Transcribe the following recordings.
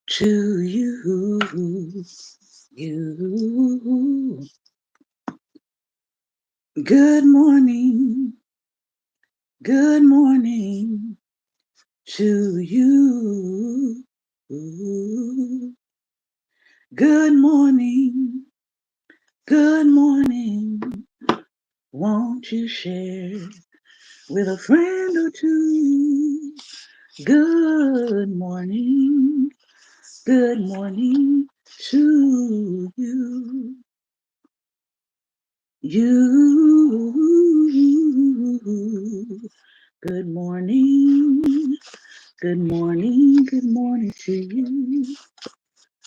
to you. You. Good morning. Good morning to you. Good morning. Good morning. Won't you share with a friend or two? Good morning. Good morning to you. You. Good morning. Good morning. Good morning to you.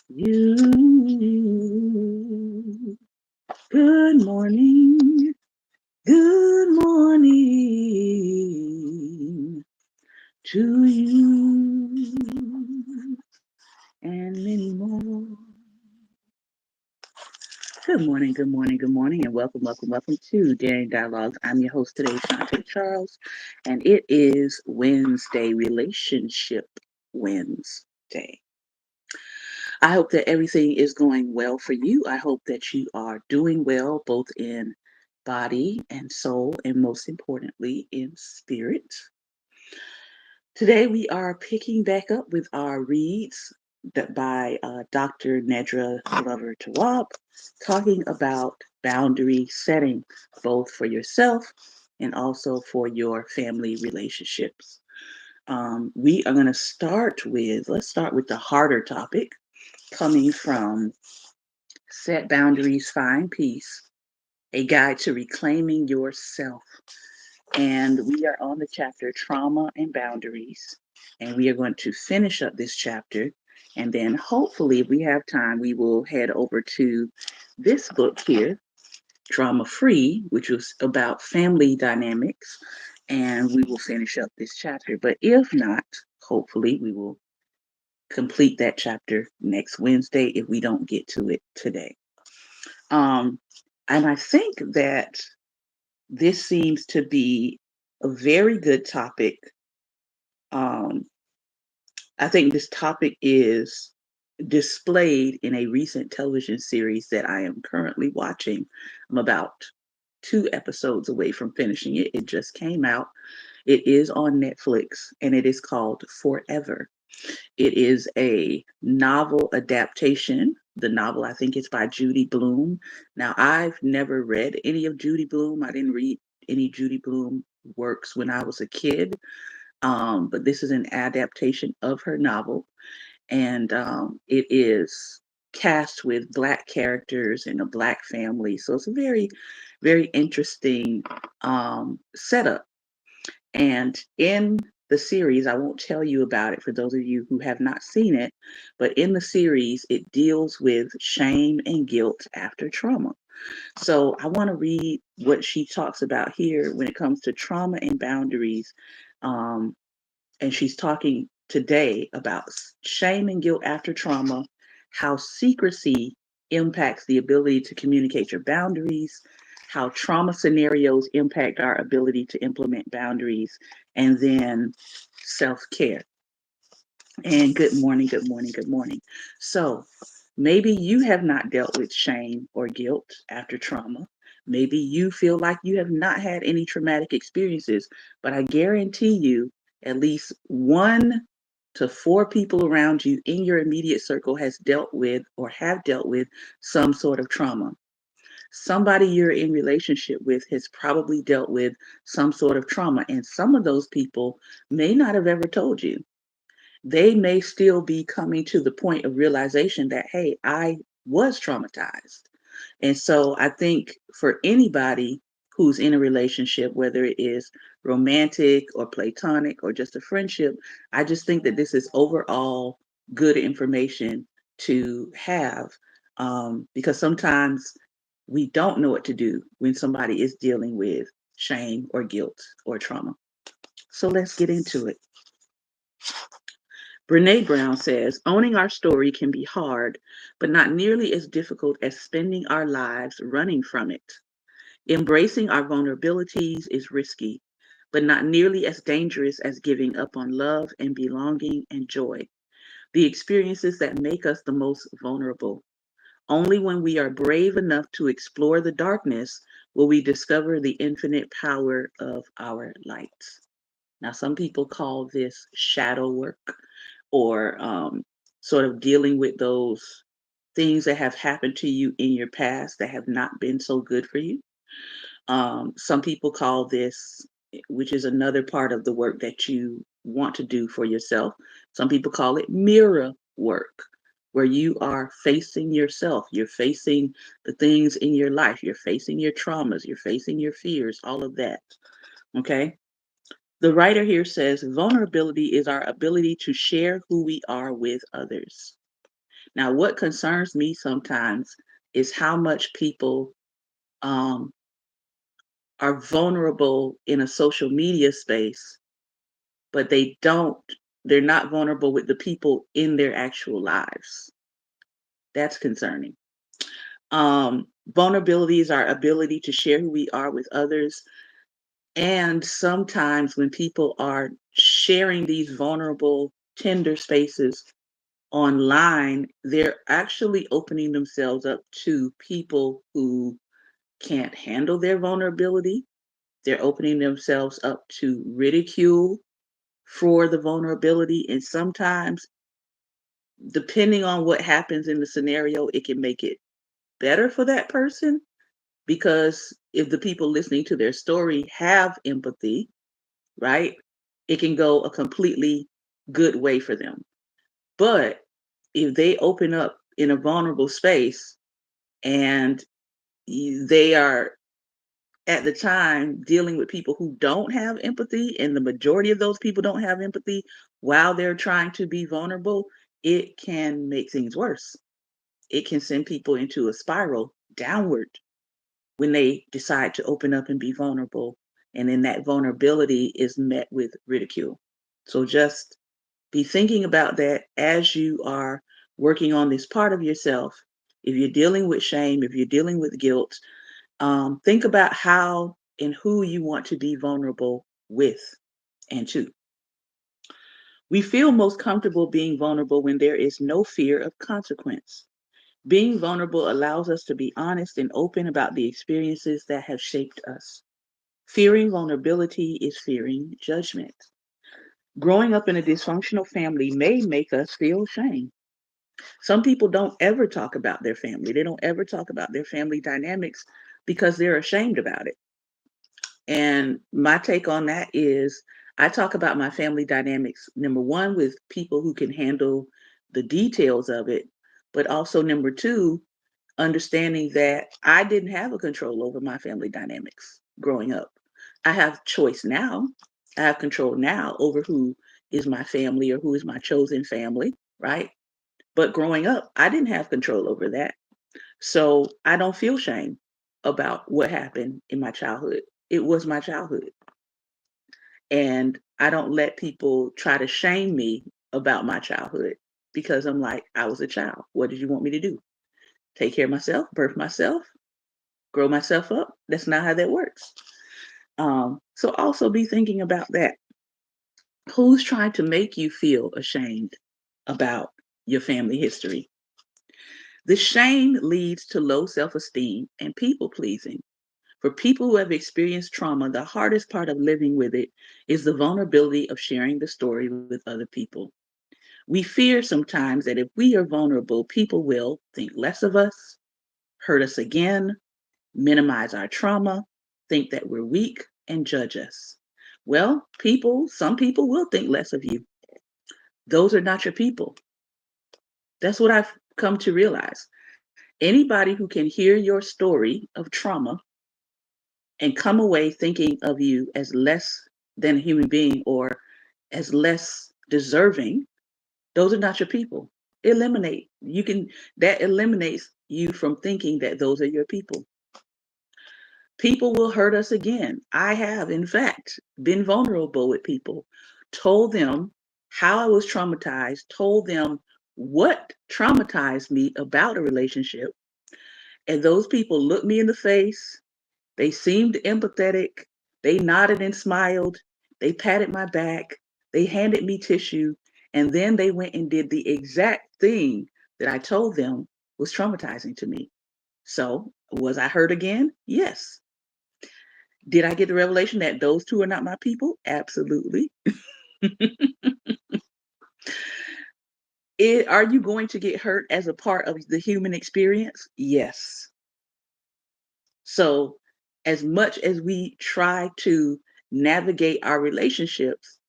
You. Good morning. Good morning to you. And many more. Good morning, good morning, good morning, and welcome, welcome, welcome to Daring Dialogues. I'm your host today, Shante Charles, and it is Wednesday, Relationship Wednesday. I hope that everything is going well for you. I hope that you are doing well, both in body and soul, and most importantly, in spirit. Today we are picking back up with our reads by Dr. Nedra Glover Tawwab, talking about boundary setting, both for yourself and also for your family relationships. We are going to let's start with the harder topic coming from Set Boundaries, Find Peace, a guide to reclaiming yourself. And we are on the chapter Trauma and Boundaries. And we are going to finish up this chapter. And then hopefully, if we have time, we will head over to this book here, Drama Free, which was about family dynamics. And we will finish up this chapter. But if not, hopefully, we will complete that chapter next Wednesday if we don't get to it today. Um, and I think that this seems to be a very good topic. Um, I think this topic is displayed in a recent television series that I am currently watching. I'm about 2 episodes away from finishing it. It just came out. It is on Netflix and it is called Forever. It is a novel adaptation. The novel, I think, is by Judy Blume. Now, I've never read any of Judy Blume. I didn't read any Judy Blume works when I was a kid, but this is an adaptation of her novel, and it is cast with Black characters and a Black family. So it's a very, very interesting setup. And in the series, I won't tell you about it for those of you who have not seen it, but in the series, it deals with shame and guilt after trauma. So I want to read what she talks about here when it comes to trauma and boundaries. Um, and she's talking today about shame and guilt after trauma, how secrecy impacts the ability to communicate your boundaries, how trauma scenarios impact our ability to implement boundaries, and then self care. And good morning, good morning, good morning. So maybe you have not dealt with shame or guilt after trauma. Maybe you feel like you have not had any traumatic experiences, but I guarantee you, at least 1 to 4 people around you in your immediate circle has dealt with or have dealt with some sort of trauma. Somebody you're in relationship with has probably dealt with some sort of trauma, and some of those people may not have ever told you. They may still be coming to the point of realization that, hey, I was traumatized. And so I think for anybody who's in a relationship, whether it is romantic or platonic or just a friendship, I just think that this is overall good information to have, because sometimes we don't know what to do when somebody is dealing with shame or guilt or trauma. So let's get into it. Brene Brown says, owning our story can be hard, but not nearly as difficult as spending our lives running from it. Embracing our vulnerabilities is risky, but not nearly as dangerous as giving up on love and belonging and joy. the experiences that make us the most vulnerable. Only when we are brave enough to explore the darkness will we discover the infinite power of our lights. Now, some people call this shadow work or sort of dealing with those things that have happened to you in your past that have not been so good for you. Some people call this, which is another part of the work that you want to do for yourself, some people call it mirror work, where you are facing yourself. You're facing the things in your life. You're facing your traumas. You're facing your fears, all of that. Okay. The writer here says vulnerability is our ability to share who we are with others. Now, what concerns me sometimes is how much people um, are vulnerable in a social media space, but they're not vulnerable with the people in their actual lives. That's concerning. Vulnerability is our ability to share who we are with others. And sometimes when people are sharing these vulnerable, tender spaces online, they're actually opening themselves up to people who can't handle their vulnerability. They're opening themselves up to ridicule for the vulnerability. And sometimes, depending on what happens in the scenario, it can make it better for that person because if the people listening to their story have empathy, right, it can go a completely good way for them. But if they open up in a vulnerable space and they are at the time dealing with people who don't have empathy, and the majority of those people don't have empathy while they're trying to be vulnerable, it can make things worse. It can send people into a spiral downward when they decide to open up and be vulnerable. And then that vulnerability is met with ridicule. So just be thinking about that as you are working on this part of yourself. If you're dealing with shame, if you're dealing with guilt, think about how and who you want to be vulnerable with and to. We feel most comfortable being vulnerable when there is no fear of consequence. Being vulnerable allows us to be honest and open about the experiences that have shaped us. Fearing vulnerability is fearing judgment. Growing up in a dysfunctional family may make us feel shame. Some people don't ever talk about their family. They don't ever talk about their family dynamics because they're ashamed about it. And my take on that is I talk about my family dynamics, number one, with people who can handle the details of it, but also number two, understanding that I didn't have a control over my family dynamics growing up. I have choice now. I have control now over who is my family or who is my chosen family, right? But growing up, I didn't have control over that. So I don't feel shame about what happened in my childhood. It was my childhood. And I don't let people try to shame me about my childhood because I'm like, I was a child. What did you want me to do? Take care of myself, birth myself, grow myself up? That's not how that works. So also be thinking about that. Who's trying to make you feel ashamed about your family history? The shame leads to low self esteem and people pleasing. For people who have experienced trauma, the hardest part of living with it is the vulnerability of sharing the story with other people. We fear sometimes that if we are vulnerable, people will think less of us, hurt us again, minimize our trauma, think that we're weak, and judge us. Well, some people will think less of you. Those are not your people. That's what I've come to realize. Anybody who can hear your story of trauma and come away thinking of you as less than a human being or as less deserving, those are not your people. That eliminates you from thinking that those are your people. People will hurt us again. I have, in fact, been vulnerable with people, told them how I was traumatized, told them what traumatized me about a relationship. And those people looked me in the face. They seemed empathetic. They nodded and smiled. They patted my back. They handed me tissue. And then they went and did the exact thing that I told them was traumatizing to me. So, was I hurt again? Yes. Did I get the revelation that those two are not my people? Absolutely. Are you going to get hurt as a part of the human experience? Yes. So, as much as we try to navigate our relationships,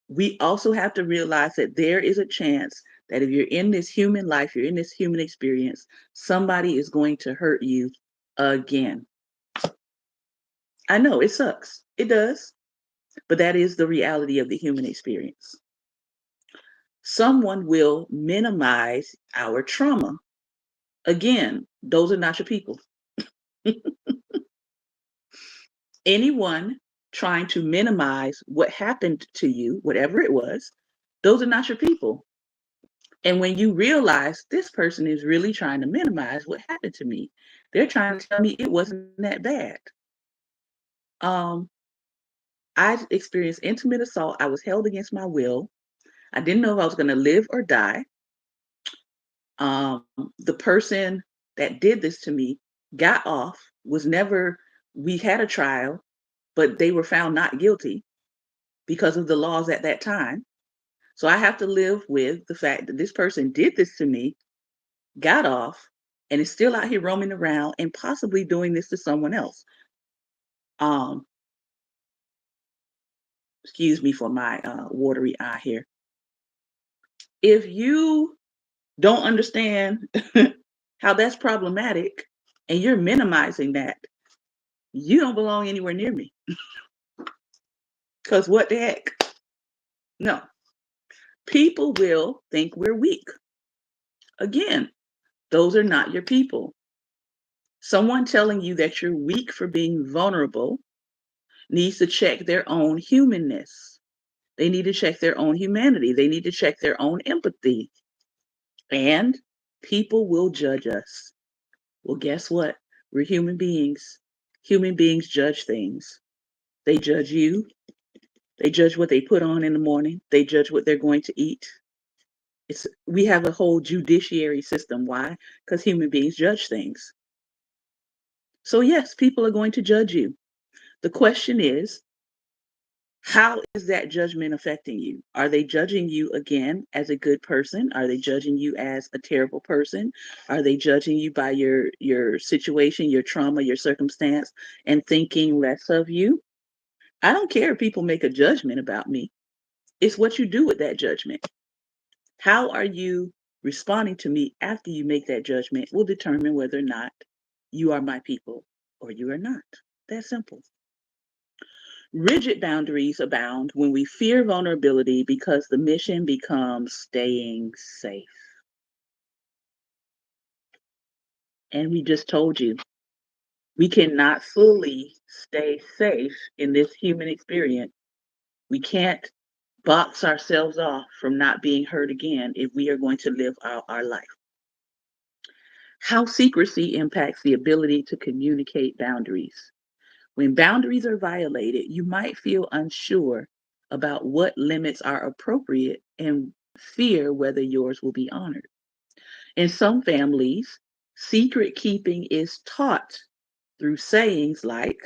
we also have to realize that there is a chance that if you're in this human life, you're in this human experience, somebody is going to hurt you again. I know it sucks. It does. But that is the reality of the human experience. Someone will minimize our trauma. Again, those are not your people. Anyone trying to minimize what happened to you, whatever it was, those are not your people. And when you realize this person is really trying to minimize what happened to me, they're trying to tell me it wasn't that bad. Um, I experienced intimate assault. I was held against my will. I didn't know if I was going to live or die. Um, the person that did this to me got off, was never, we had a trial, but they were found not guilty because of the laws at that time. So I have to live with the fact that this person did this to me, got off, and is still out here roaming around and possibly doing this to someone else. Um, Excuse me for my watery eye here. If you don't understand how that's problematic and you're minimizing that, you don't belong anywhere near me. Because what the heck? No. People will think we're weak. Again, those are not your people. Someone telling you that you're weak for being vulnerable needs to check their own humanness. They need to check their own humanity. They need to check their own empathy. And people will judge us. Well, guess what? We're human beings. Human beings judge things. They judge you. They judge what they put on in the morning. They judge what they're going to eat. We have a whole judiciary system. Why? Because human beings judge things. So yes, people are going to judge you. The question is, how is that judgment affecting you? Are they judging you again as a good person? Are they judging you as a terrible person? Are they judging you by your situation, your trauma, your circumstance, and thinking less of you? I don't care if people make a judgment about me. It's what you do with that judgment. How are you responding to me after you make that judgment will determine whether or not you are my people or you are not. That's simple. Rigid boundaries abound when we fear vulnerability because the mission becomes staying safe. And we just told you, we cannot fully stay safe in this human experience. We can't box ourselves off from not being hurt again if we are going to live out our life. How secrecy impacts the ability to communicate boundaries. When boundaries are violated, you might feel unsure about what limits are appropriate and fear whether yours will be honored. In some families, secret keeping is taught through sayings like,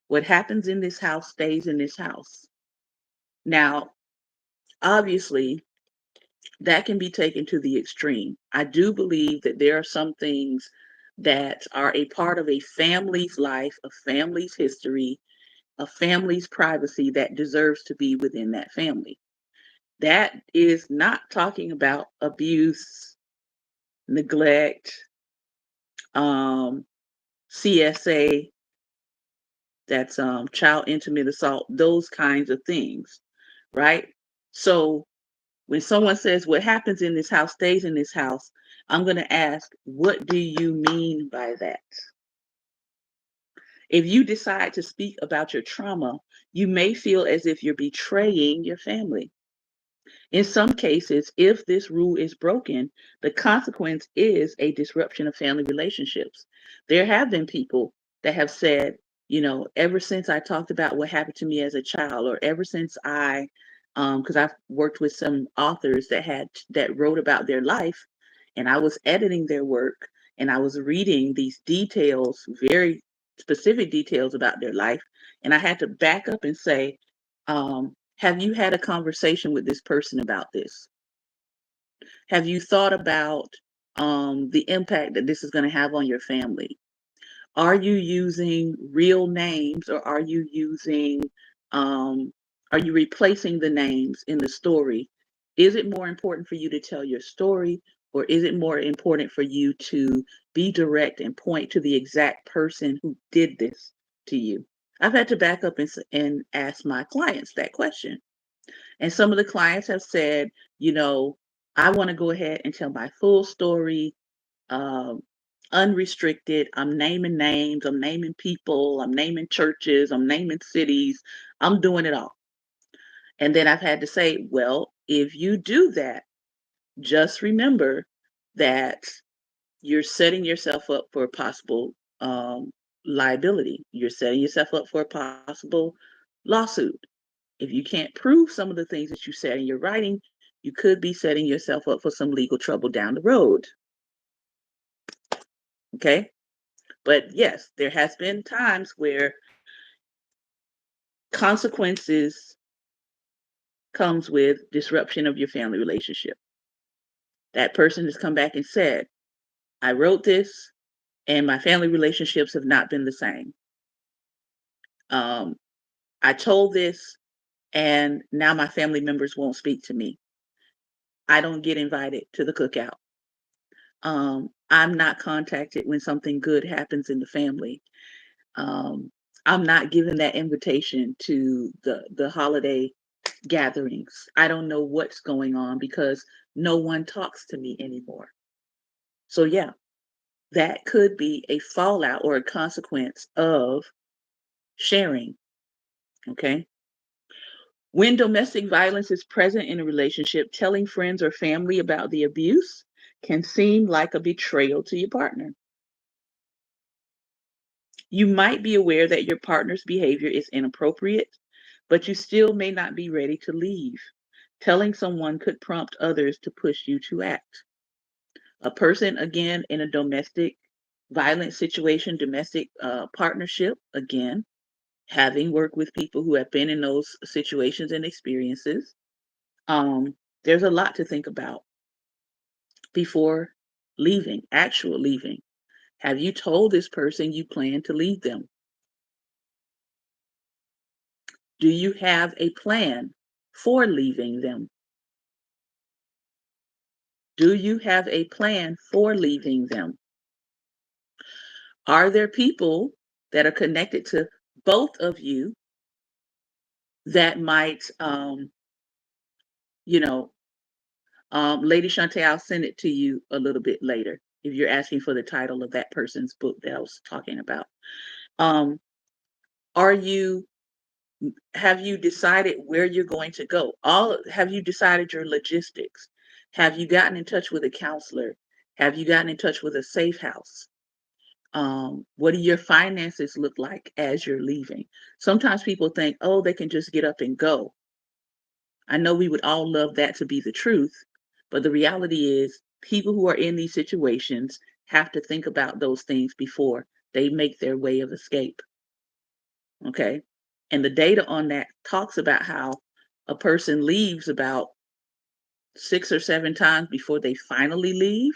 what happens in this house stays in this house. Now, obviously, that can be taken to the extreme. I do believe that there are some things that are a part of a family's life, a family's history, a family's privacy that deserves to be within that family. That is not talking about abuse, neglect, um, CSA, that's child intimate assault, those kinds of things, right? So when someone says what happens in this house stays in this house, I'm going to ask, what do you mean by that? If you decide to speak about your trauma, you may feel as if you're betraying your family. In some cases, if this rule is broken, the consequence is a disruption of family relationships. There have been people that have said, ever since I talked about what happened to me as a child, or ever since I because I've worked with some authors that wrote about their life, and I was editing their work, and I was reading these details, very specific details about their life, and I had to back up and say, have you had a conversation with this person about this? Have you thought about the impact that this is going to have on your family? Are you using real names, or um, are you replacing the names in the story? Is it more important for you to tell your story, or is it more important for you to be direct and point to the exact person who did this to you? I've had to back up and ask my clients that question. And some of the clients have said, you know, I want to go ahead and tell my full story, um, unrestricted. I'm naming names, I'm naming people, I'm naming churches, I'm naming cities, I'm doing it all. And then I've had to say, well, if you do that, just remember that you're setting yourself up for a possible liability. You're setting yourself up for a possible lawsuit. If you can't prove some of the things that you said in your writing, you could be setting yourself up for some legal trouble down the road. Okay? But yes, there has been times where consequences comes with disruption of your family relationship. That person has come back and said, I wrote this and my family relationships have not been the same. Um, I told this and now my family members won't speak to me. I don't get invited to the cookout. I'm not contacted when something good happens in the family. Um, I'm not given that invitation to the holiday gatherings. I don't know what's going on because no one talks to me anymore. So yeah, that could be a fallout or a consequence of sharing. Okay. When domestic violence is present in a relationship, telling friends or family about the abuse can seem like a betrayal to your partner. You might be aware that your partner's behavior is inappropriate, but you still may not be ready to leave. Telling someone could prompt others to push you to act. A person, again, in a domestic violence situation, domestic partnership, again, having worked with people who have been in those situations and experiences, there's a lot to think about before leaving, actual leaving. Have you told this person you plan to leave them? Do you have a plan for leaving them? Do you have a plan for leaving them? Are there people that are connected to both of you that might, you know, Lady Shantae, I'll send it to you a little bit later if you're asking for the title of that person's book that I was talking about. Um, are you have you decided where you're going to go? Have you decided your logistics? Have you gotten in touch with a counselor? Have you gotten in touch with a safe house? What do your finances look like as you're leaving? Sometimes people think, oh, they can just get up and go. I know we would all love that to be the truth, but the reality is people who are in these situations have to think about those things before they make their way of escape. Okay. And the data on that talks about how a person leaves about 6 or 7 times before they finally leave.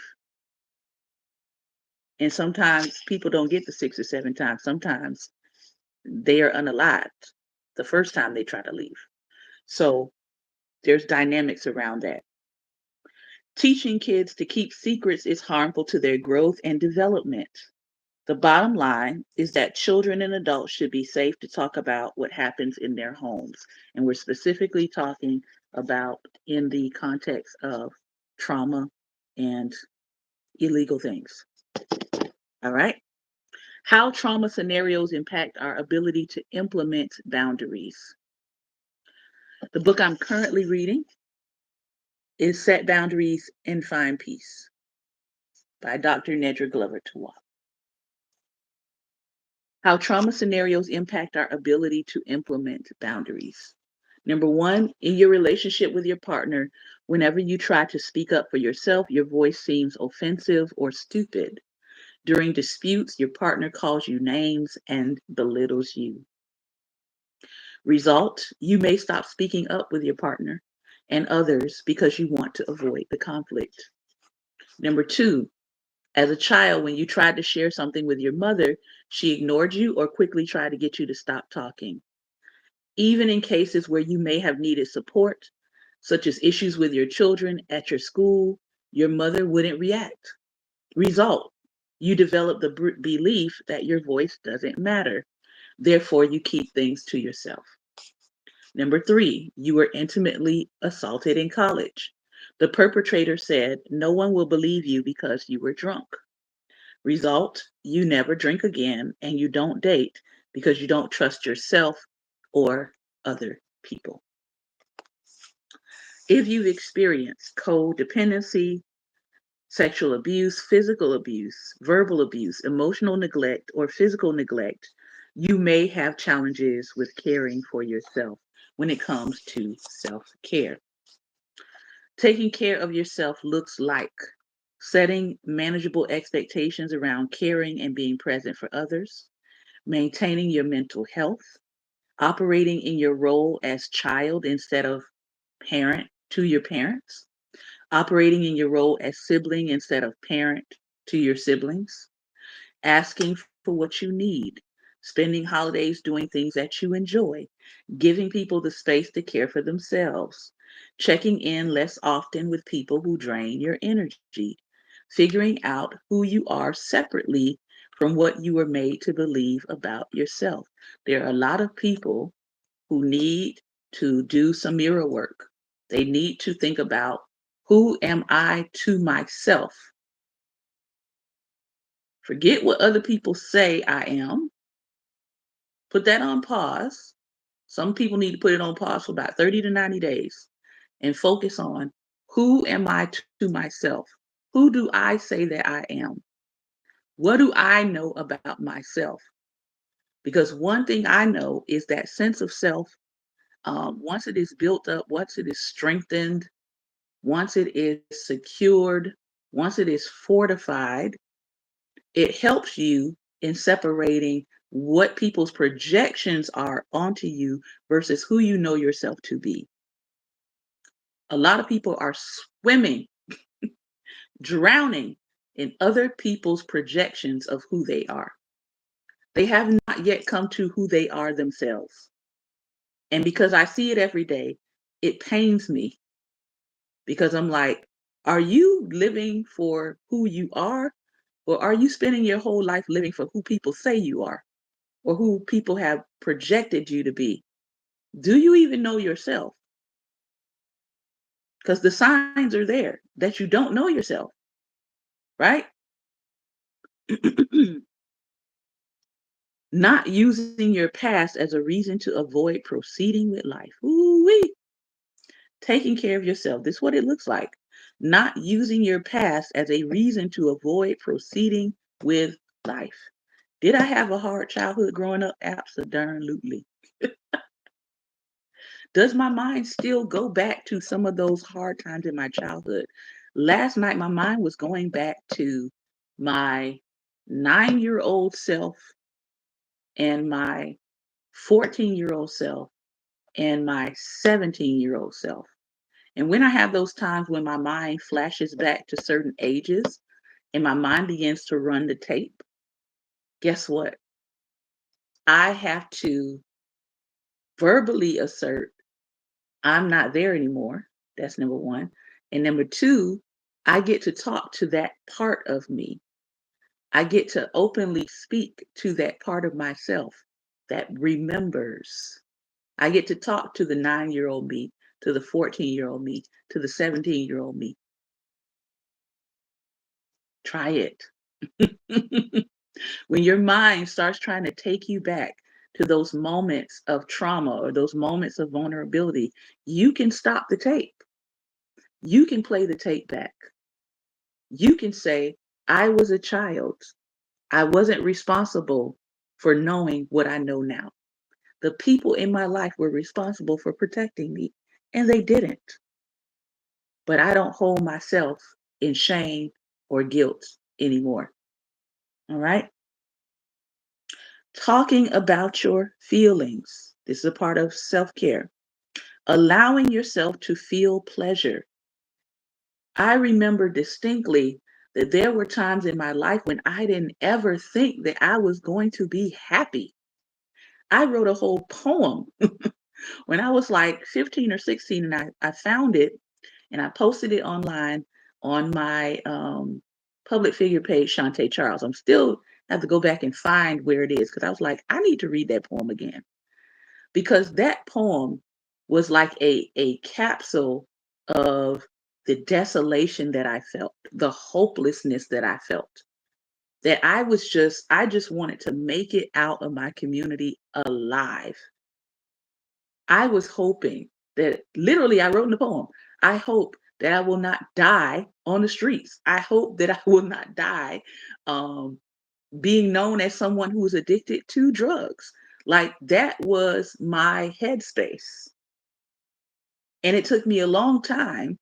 And sometimes people don't get the 6 or 7 times. Sometimes they are unalived the first time they try to leave. So there's dynamics around that. Teaching kids to keep secrets is harmful to their growth and development. The bottom line is that children and adults should be safe to talk about what happens in their homes. And we're specifically talking about in the context of trauma and illegal things. All right. How trauma scenarios impact our ability to implement boundaries. The book I'm currently reading is Set Boundaries and Find Peace by Dr. Nedra Glover Tawwab. How trauma scenarios impact our ability to implement boundaries. Number one, in your relationship with your partner, whenever you try to speak up for yourself, your voice seems offensive or stupid. During disputes, your partner calls you names and belittles you. Result, you may stop speaking up with your partner and others because you want to avoid the conflict. Number two, as a child, when you tried to share something with your mother, she ignored you or quickly tried to get you to stop talking. Even in cases where you may have needed support, such as issues with your children at your school, your mother wouldn't react. Result, you develop the belief that your voice doesn't matter. Therefore, you keep things to yourself. Number three, you were intimately assaulted in college. The perpetrator said, "No one will believe you because you were drunk." Result, you never drink again and you don't date because you don't trust yourself or other people. If you've experienced codependency, sexual abuse, physical abuse, verbal abuse, emotional neglect, or physical neglect, you may have challenges with caring for yourself when it comes to self care. Taking care of yourself looks like setting manageable expectations around caring and being present for others, maintaining your mental health, operating in your role as child instead of parent to your parents, operating in your role as sibling instead of parent to your siblings, asking for what you need, spending holidays doing things that you enjoy, giving people the space to care for themselves, checking in less often with people who drain your energy, figuring out who you are separately from what you were made to believe about yourself. There are a lot of people who need to do some mirror work. They need to think about, who am I to myself? Forget what other people say I am. Put that on pause. Some people need to put it on pause for about 30 to 90 days and focus on, who am I to myself? Who do I say that I am? What do I know about myself? Because one thing I know is that sense of self, once it is built up, once it is strengthened, once it is secured, once it is fortified, it helps you in separating what people's projections are onto you versus who you know yourself to be. A lot of people are swimming, drowning in other people's projections of who they are. They have not yet come to who they are themselves. And because I see it every day, it pains me because I'm like, are you living for who you are? Or are you spending your whole life living for who people say you are or who people have projected you to be? Do you even know yourself? Because the signs are there that you don't know yourself, right? Not using your past as a reason to avoid proceeding with life. Ooh-wee. Taking care of yourself. This is what it looks like. Not using your past as a reason to avoid proceeding with life. Did I have a hard childhood growing up? Absolutely. Does my mind still go back to some of those hard times in my childhood? Last night, my mind was going back to my 9-year-old self and my 14-year-old self and my 17-year-old self. And when I have those times when my mind flashes back to certain ages and my mind begins to run the tape, guess what? I have to verbally assert, I'm not there anymore. That's number one. And number two, I get to talk to that part of me. I get to openly speak to that part of myself that remembers. I get to talk to the 9-year-old me, to the 14-year-old me, to the 17-year-old me. Try it. When your mind starts trying to take you back to those moments of trauma or those moments of vulnerability, you can stop the tape. You can play the tape back. You can say, I was a child. I wasn't responsible for knowing what I know now. The people in my life were responsible for protecting me, and they didn't. But I don't hold myself in shame or guilt anymore. All right. Talking about your feelings. This is a part of self care. Allowing yourself to feel pleasure. I remember distinctly that there were times in my life when I didn't ever think that I was going to be happy. I wrote a whole poem when I was like 15 or 16, and I found it and I posted it online on my public figure page, Shantae Charles. I'm still have to go back and find where it is because I was like, I need to read that poem again because that poem was like a capsule of the desolation that I felt, the hopelessness that I felt. That I just wanted to make it out of my community alive. I was hoping that literally I wrote in the poem, I hope that I will not die on the streets. I hope that I will not die um, being known as someone who is addicted to drugs. Like that was my headspace. And it took me a long time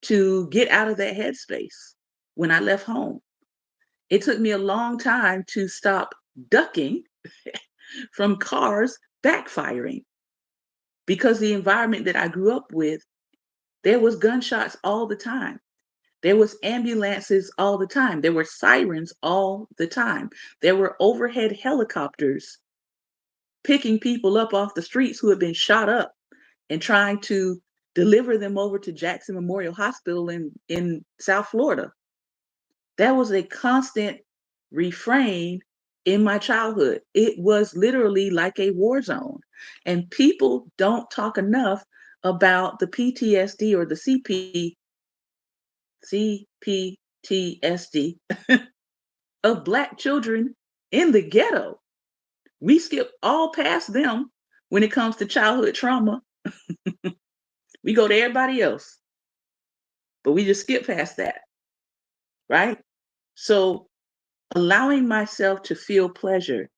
to get out of that headspace when I left home. It took me a long time to stop ducking from cars backfiring because the environment that I grew up with, there was gunshots all the time. There was ambulances all the time. There were sirens all the time. There were overhead helicopters picking people up off the streets who had been shot up and trying to deliver them over to Jackson Memorial Hospital in South Florida. That was a constant refrain in my childhood. It was literally like a war zone. And people don't talk enough about the PTSD or the CPTSD of Black children in the ghetto. We skip all past them when it comes to childhood trauma. We go to everybody else, but we just skip past that, right? So allowing myself to feel pleasure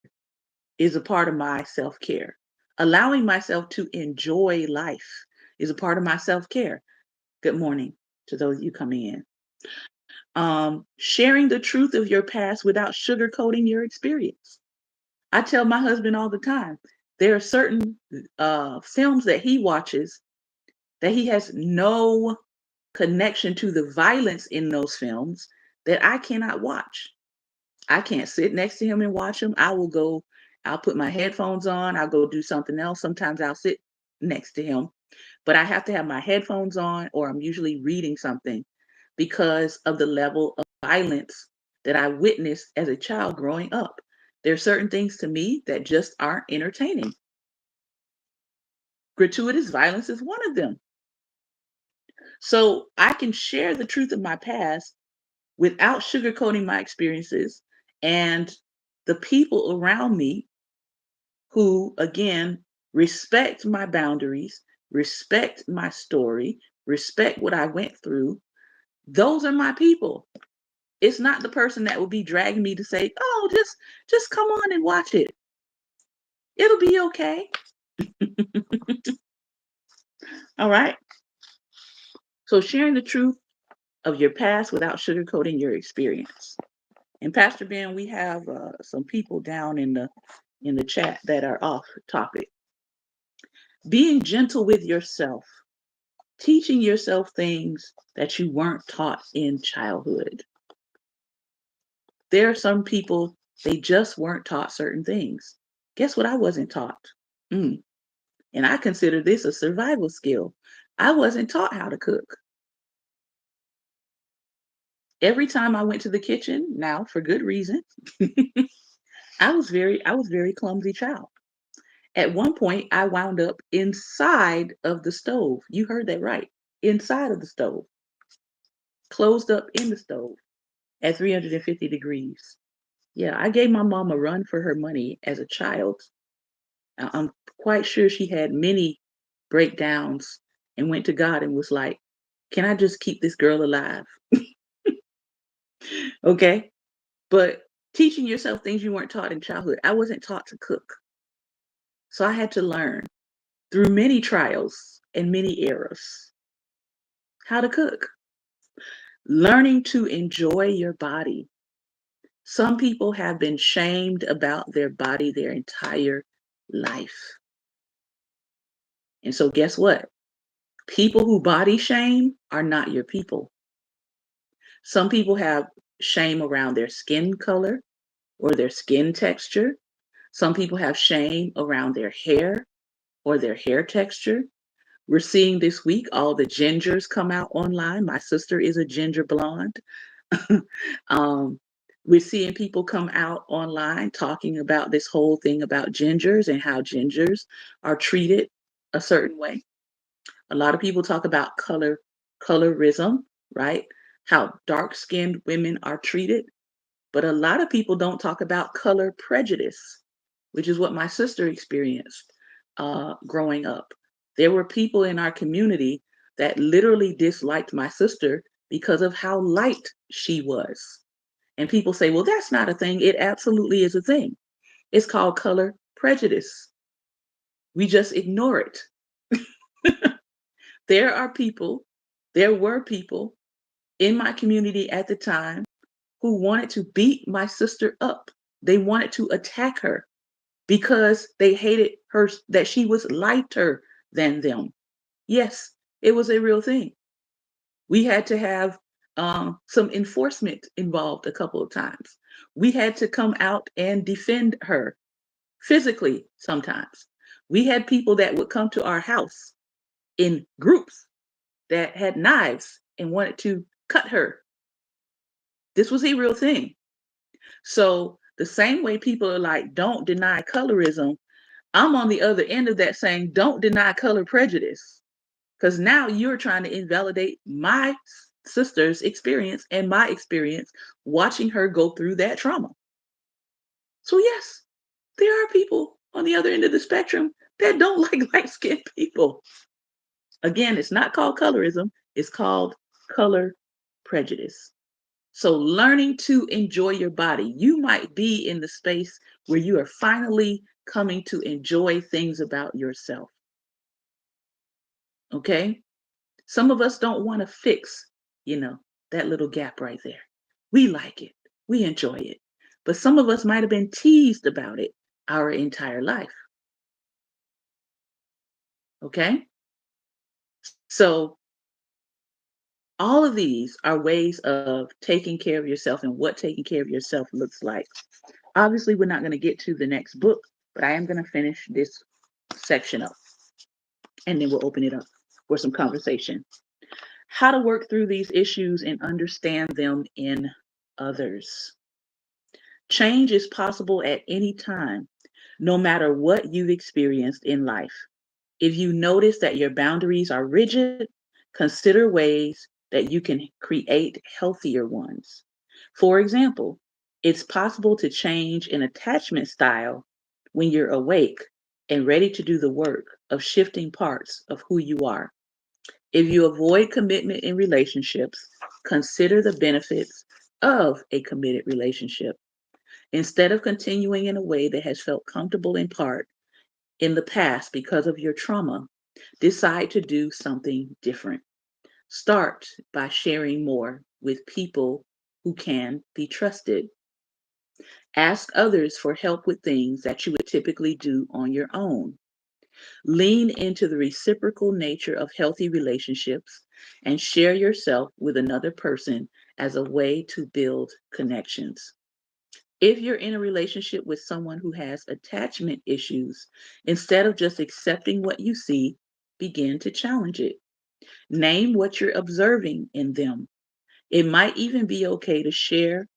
is a part of my self care. Allowing myself to enjoy life is a part of my self care. Good morning to those of you coming in. Sharing the truth of your past without sugarcoating your experience. I tell my husband all the time, there are certain films that he watches that he has no connection to the violence in those films that I cannot watch. I can't sit next to him and watch him. I'll put my headphones on, I'll go do something else. Sometimes I'll sit next to him, but I have to have my headphones on or I'm usually reading something because of the level of violence that I witnessed as a child growing up. There are certain things to me that just aren't entertaining. Gratuitous violence is one of them. So I can share the truth of my past without sugarcoating my experiences, and the people around me who, again, respect my boundaries, respect my story, respect what I went through, those are my people. It's not the person that will be dragging me to say, "Oh, just come on and watch it. It'll be okay." All right? So sharing the truth of your past without sugarcoating your experience. And Pastor Ben, we have some people down in the chat that are off topic. Being gentle with yourself, teaching yourself things that you weren't taught in childhood. There are some people, they just weren't taught certain things. Guess what I wasn't taught? Mm. And I consider this a survival skill. I wasn't taught how to cook. Every time I went to the kitchen, now for good reason, I was very clumsy child. At one point, I wound up inside of the stove. You heard that right. Inside of the stove, closed up in the stove at 350 degrees. Yeah, I gave my mom a run for her money as a child. I'm quite sure she had many breakdowns and went to God and was like, can I just keep this girl alive? Okay. But teaching yourself things you weren't taught in childhood. I wasn't taught to cook. So I had to learn through many trials and many errors how to cook, learning to enjoy your body. Some people have been shamed about their body their entire life. And so, guess what? People who body shame are not your people. Some people have shame around their skin color or their skin texture. Some people have shame around their hair or their hair texture. We're seeing this week all the gingers come out online. My sister is a ginger blonde. um, we're seeing people come out online talking about this whole thing about gingers and how gingers are treated a certain way. A lot of people talk about colorism, right? How dark-skinned women are treated, but a lot of people don't talk about color prejudice, which is what my sister experienced growing up. There were people in our community that literally disliked my sister because of how light she was. And people say, well, that's not a thing. It absolutely is a thing. It's called color prejudice. We just ignore it. There are people, there were people in my community at the time who wanted to beat my sister up. They wanted to attack her because they hated her that she was lighter than them. Yes, it was a real thing. We had to have some enforcement involved a couple of times. We had to come out and defend her physically sometimes. We had people that would come to our house in groups that had knives and wanted to cut her. This was a real thing. So the same way people are like, don't deny colorism, I'm on the other end of that saying, don't deny color prejudice. Because now you're trying to invalidate my sister's experience and my experience watching her go through that trauma. So, yes, there are people on the other end of the spectrum that don't like light skinned people. Again, it's not called colorism, it's called color prejudice. So, learning to enjoy your body, you might be in the space where you are finally coming to enjoy things about yourself. Okay? Some of us don't want to fix, that little gap right there. We like it, we enjoy it. But some of us might have been teased about it our entire life. Okay? So, all of these are ways of taking care of yourself and what taking care of yourself looks like. Obviously, we're not going to get to the next book, but I am going to finish this section up and then we'll open it up for some conversation. How to work through these issues and understand them in others. Change is possible at any time, no matter what you've experienced in life. If you notice that your boundaries are rigid, consider ways that you can create healthier ones. For example, it's possible to change an attachment style when you're awake and ready to do the work of shifting parts of who you are. If you avoid commitment in relationships, consider the benefits of a committed relationship. Instead of continuing in a way that has felt comfortable in part in the past because of your trauma, decide to do something different. Start by sharing more with people who can be trusted. Ask others for help with things that you would typically do on your own. Lean into the reciprocal nature of healthy relationships and share yourself with another person as a way to build connections. If you're in a relationship with someone who has attachment issues, instead of just accepting what you see, begin to challenge it. Name what you're observing in them. It might even be okay to share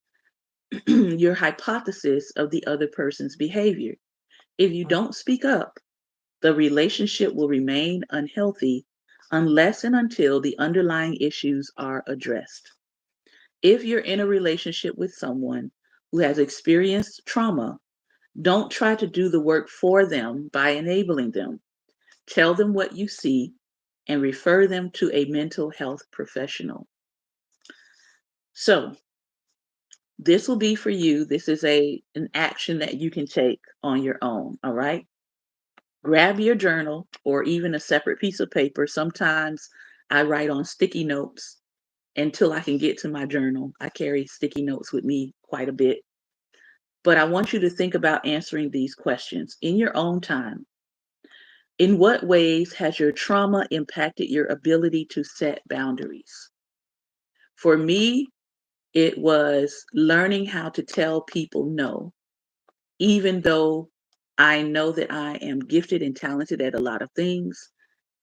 your hypothesis of the other person's behavior. If you don't speak up, the relationship will remain unhealthy unless and until the underlying issues are addressed. If you're in a relationship with someone who has experienced trauma, don't try to do the work for them by enabling them. Tell them what you see and refer them to a mental health professional. So, this will be for you. This is an action that you can take on your own, all right? Grab your journal or even a separate piece of paper. Sometimes I write on sticky notes until I can get to my journal. I carry sticky notes with me quite a bit. But I want you to think about answering these questions in your own time. In what ways has your trauma impacted your ability to set boundaries? For me, it was learning how to tell people no, even though I know that I am gifted and talented at a lot of things.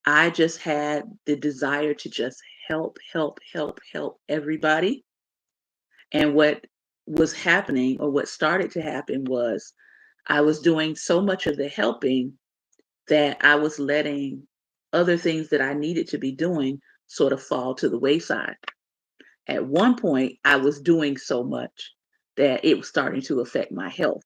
I just had the desire to just help, help, help, help everybody. And what was happening, or what started to happen, was I was doing so much of the helping that I was letting other things that I needed to be doing sort of fall to the wayside. At one point, I was doing so much that it was starting to affect my health.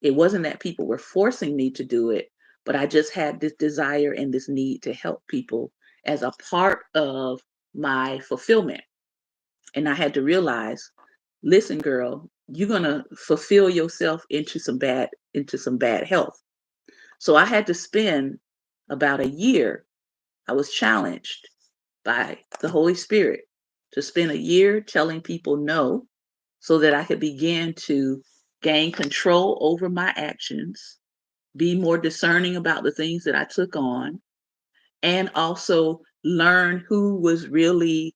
It wasn't that people were forcing me to do it, but I just had this desire and this need to help people as a part of my fulfillment. And I had to realize, listen, girl, you're gonna fulfill yourself into some bad health. So I had to spend about a year. I was challenged by the Holy Spirit to spend a year telling people no so that I could begin to gain control over my actions, be more discerning about the things that I took on, and also learn who was really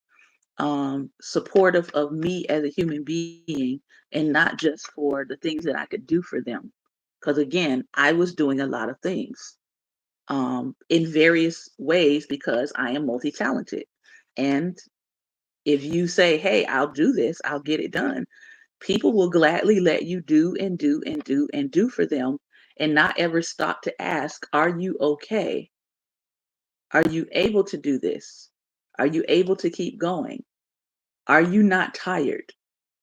supportive of me as a human being and not just for the things that I could do for them. Because again, I was doing a lot of things in various ways because I am multi talented. And if you say, hey, I'll do this, I'll get it done, people will gladly let you do and do and do and do for them and not ever stop to ask, are you okay? Are you able to do this? Are you able to keep going? Are you not tired?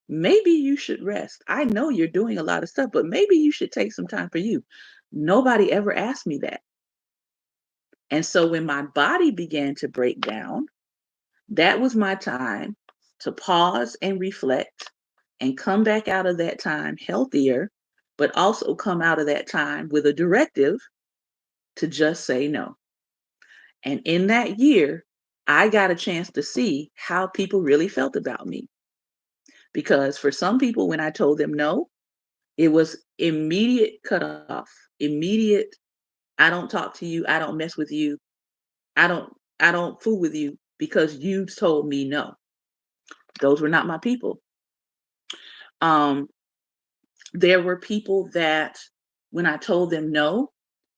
Maybe you should rest. I know you're doing a lot of stuff, but maybe you should take some time for you. Nobody ever asked me that. And so when my body began to break down, that was my time to pause and reflect and come back out of that time healthier, but also come out of that time with a directive to just say no. And in that year, I got a chance to see how people really felt about me. Because for some people, when I told them no, it was immediate cutoff, immediate, I don't talk to you, I don't mess with you, I don't I don't fool with you because you told me no. Those were not my people. Um, there were people that when I told them no,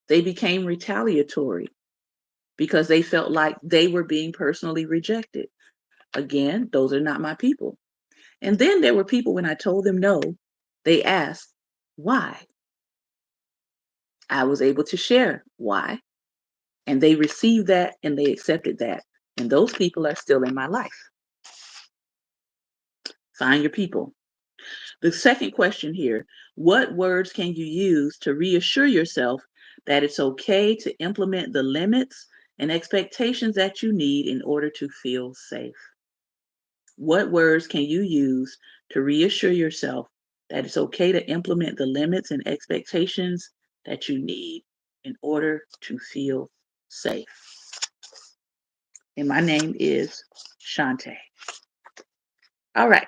they became retaliatory because they felt like they were being personally rejected. Again, those are not my people. And then there were people when I told them no, they asked why. I was able to share why. And they received that and they accepted that. And those people are still in my life. Find your people. The second question here, what words can you use to reassure yourself that it's okay to implement the limits and expectations that you need in order to feel safe? What words can you use to reassure yourself that it's okay to implement the limits and expectations that you need in order to feel safe? And my name is Shante. All right.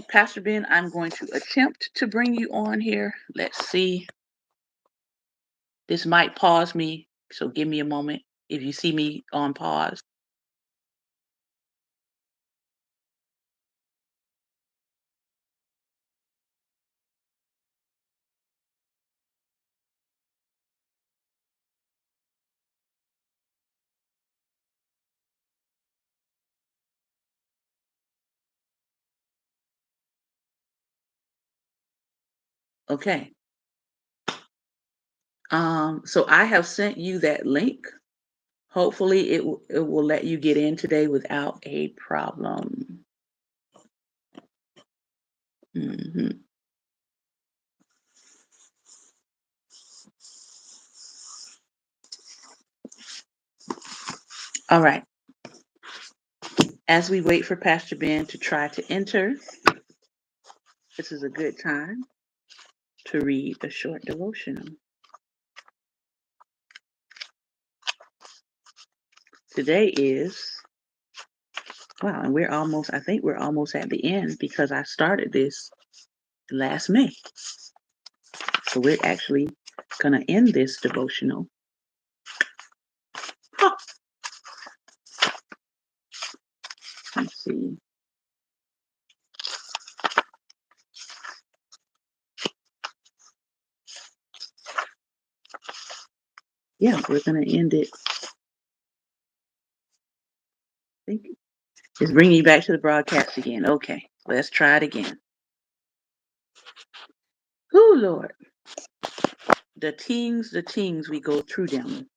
Pastor Ben, I'm going to attempt to bring you on here. Let's see. This might pause me, so give me a moment if you see me on pause. Okay. So I have sent you that link. Hopefully it will let you get in today without a problem. hmm All right. As we wait for Pastor Ben to try to enter, this is a good time to read a short devotional. Today is, wow, and I think we're almost at the end because I started this last May. So we're actually going to end this devotional. Huh, let's see. Yeah, we're going to end it. I think it's bringing you back to the broadcast again. Okay, let's try it again. Oh, Lord. The things we go through them.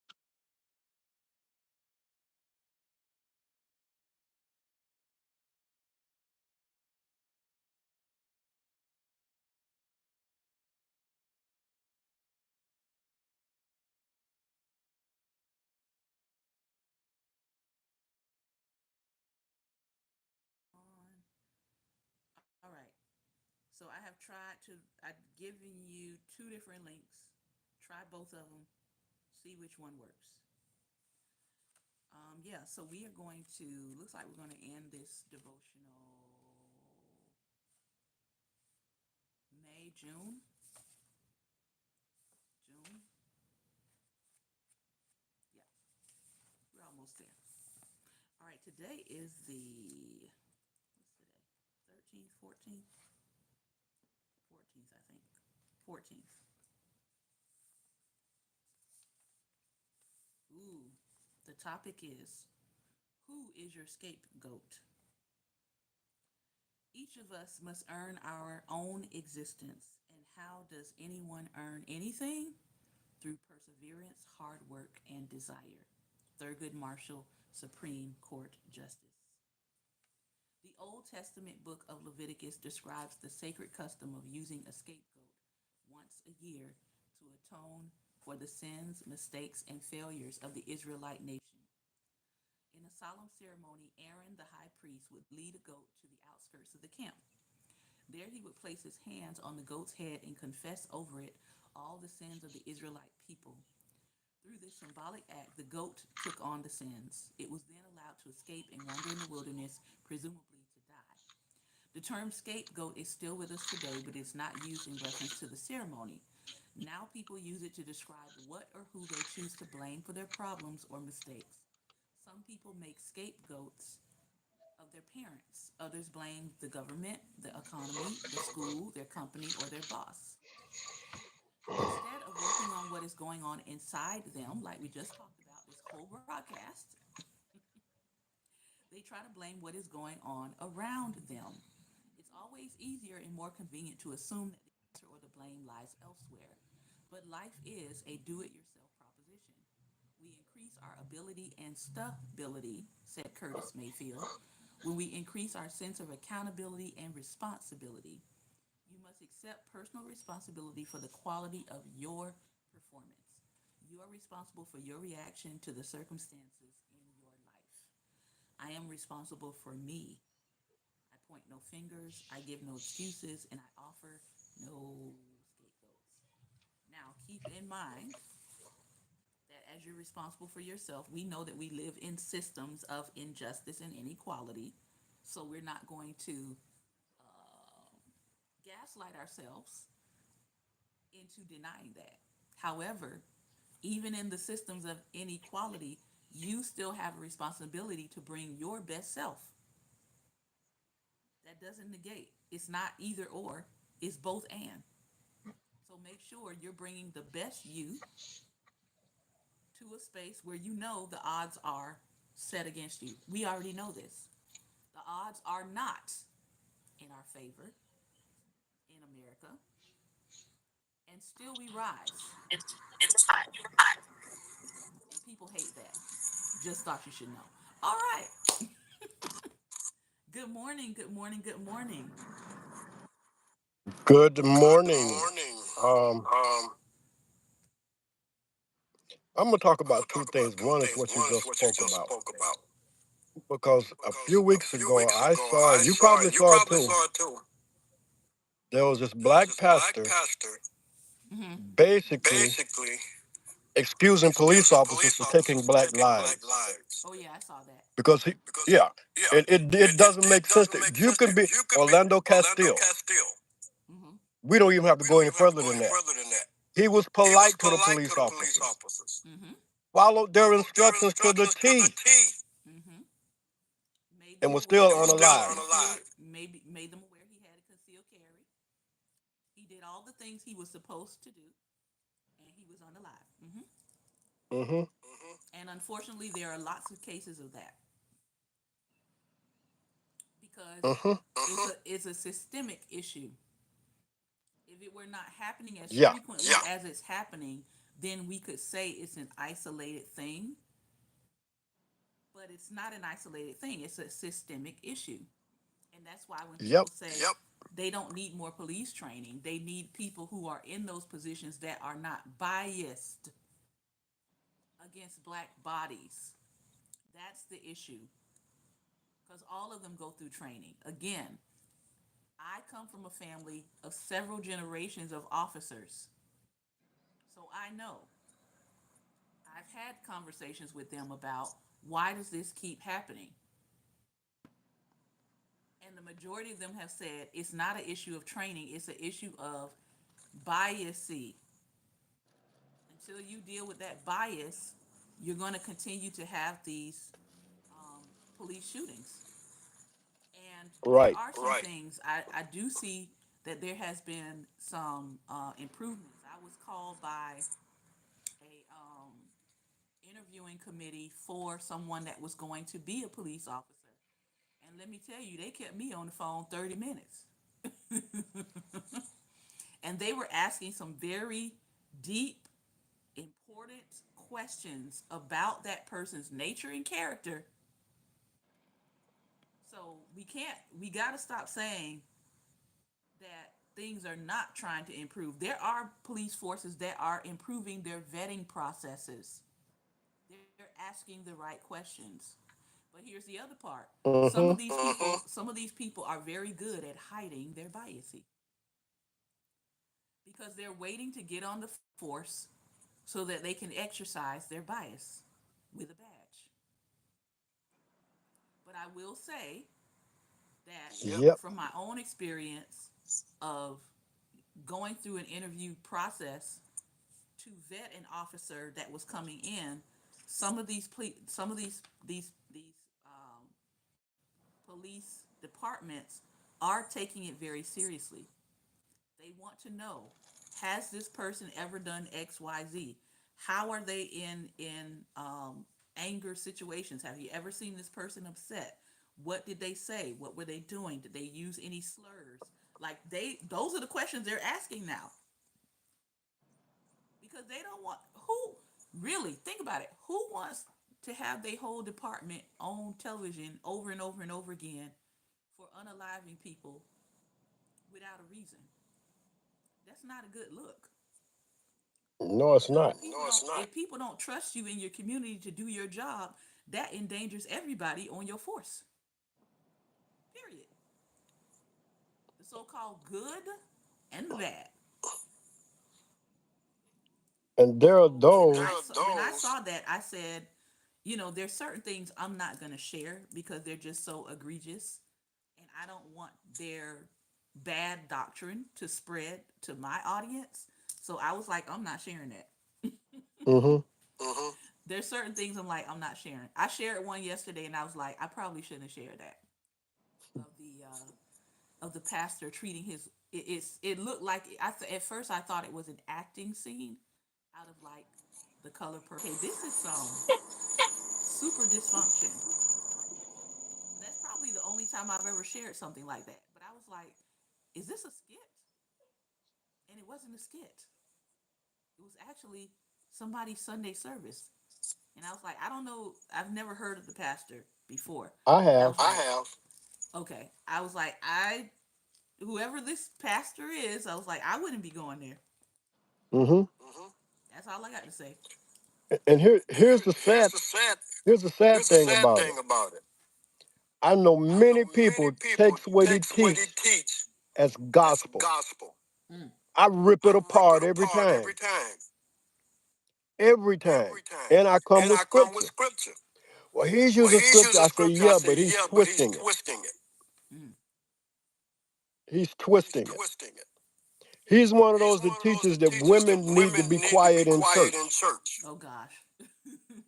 All right. So I have I've given you two different links. Try both of them. See which one works. Yeah, so we are going to, looks like we're going to end this devotional May, June. June. Yeah, we're almost there. All right, today is what's today? 13th, 14th? 14th, I think. 14th. Ooh, the topic is, who is your scapegoat? Each of us must earn our own existence. And how does anyone earn anything? Through perseverance, hard work, and desire. Thurgood Marshall, Supreme Court Justice. The Old Testament book of Leviticus describes the sacred custom of using a scapegoat once a year to atone for the sins, mistakes, and failures of the Israelite nation. In a solemn ceremony, Aaron, the high priest, would lead a goat to the outskirts of the camp. There he would place his hands on the goat's head and confess over it all the sins of the Israelite people. Through this symbolic act, the goat took on the sins. It was then allowed to escape and wander in the wilderness, presumably to die. The term scapegoat is still with us today, but it's not used in reference to the ceremony. Now people use it to describe what or who they choose to blame for their problems or mistakes. Some people make scapegoats of their parents. Others blame the government, the economy, the school, their company, or their boss. Instead of working on what is going on inside them, like we just talked about this whole broadcast, they try to blame what is going on around them. It's always easier and more convenient to assume that the answer or the blame lies elsewhere. But life is a do it yourself proposition. We increase our ability and stability, said Curtis Mayfield, when we increase our sense of accountability and responsibility. You must accept personal responsibility for the quality of your performance. You are responsible for your reaction to the circumstances in your life. I am responsible for me. I point no fingers, I give no excuses, and I offer no scapegoats. Now, keep in mind that as you're responsible for yourself, we know that we live in systems of injustice and inequality. So we're not going to gaslight ourselves into denying that. However, even in the systems of inequality, you still have a responsibility to bring your best self. That doesn't negate. It's not either or, it's both and. So make sure you're bringing the best you to a space where you know the odds are set against you. We already know this. The odds are not in our favor in America, and still we rise. And people hate that. Just thought you should know. All right. Good morning, good morning, good morning. Good Good morning. morning. Um, Um, I'm going to talk I'm gonna about two talk about things. two One is things. what you One is just what you spoke just about. spoke about. Because a Because few a weeks few ago, weeks I ago, saw, I and you saw, probably and you saw it probably too, saw it too. there was this There was black this black pastor pastor Mm-hmm. basically excusing police officers for taking black lives. Oh yeah, I saw that. Because yeah, it doesn't make sense that you can be Orlando Castile. Mm-hmm. We don't even have to go any further than that. He was polite to the police officers, Mm-hmm. followed their instructions to the T, Mm-hmm. Made and them was aware still he had a unalive. concealed. Maybe made them aware he had a concealed carry. He did all the things he was supposed to do, and he was unalive. Mm-hmm. Hmm. And unfortunately, there are lots of cases of that because Hmm. it's a systemic issue. If it were not happening as Yeah. frequently as it's happening, then we could say it's an isolated thing. But it's not an isolated thing. It's a systemic issue. And that's why when Yep. people say they don't need more police training, they need people who are in those positions that are not biased against black bodies. That's the issue. Because all of them go through training. Again, I come from a family of several generations of officers. So I know. I've had conversations with them about why does this keep happening? And the majority of them have said it's not an issue of training, it's an issue of biasy. Until you deal with that bias, you're going to continue to have these um, police shootings. And there Right. are some things I do see that there has been some improvements. I was called by a interviewing committee for someone that was going to be a police officer. And let me tell you, they kept me on the phone 30 minutes. And they were asking some very deep, important questions about that person's nature and character. So we got to stop saying that things are not trying to improve. There are police forces that are improving their vetting processes. They're asking the right questions. But here's the other part. Hmm. Some of these people are very good at hiding their biases because they're waiting to get on the force so that they can exercise their bias with a badge. But I will say that Yep. from my own experience of going through an interview process to vet an officer that was coming in, some of these police departments are taking it very seriously. They want to know, has this person ever done XYZ? How are they in anger situations? Have you ever seen this person upset? What did they say? What were they doing? Did they use any slurs? Like those are the questions they're asking now because they don't want who really think about it. Who wants to have their whole department on television over and over and over again for unaliving people without a reason? That's not a good look. No, it's So not. if people don't trust you in your community to do your job, that endangers everybody on your force. Period. The so-called good and the bad. And there are So those. when I saw that, I said, you know, there's certain things I'm not gonna share because they're just so egregious, and I don't want their bad doctrine to spread to my audience. So I was like, I'm not sharing that. Hmm. There's certain things I'm like, I'm not sharing. I shared one yesterday, and I was like, I probably shouldn't have shared that of the pastor treating his. It looked like at first I thought it was an acting scene out of like the Color Purple. Okay, this is some super dysfunction. That's probably the only time I've ever shared something like that. But I was like, is this a skit? And it wasn't a skit. It was actually somebody's Sunday service. And I was like, I don't know. I've never heard of the pastor before. I And I was have. like, okay. I was like, whoever this pastor is, I was like, I wouldn't be going there. Hmm. That's all I got to say. And here's the sad thing about it. I know many people takes what he teach as gospel. Mm. I rip it rip it apart every apart every time, time. every time. Every time. And I come And with I come with scripture. scripture. Well, he's Well, using he's scripture. using I say, scripture. I yeah, say, but he's yeah, but he's twisting it. twisting it. Mm. He's He's twisting it. twisting it. He's one of He's those one that of those teaches that that teaches that women need to be women need to be quiet in quiet in church. church. Oh gosh.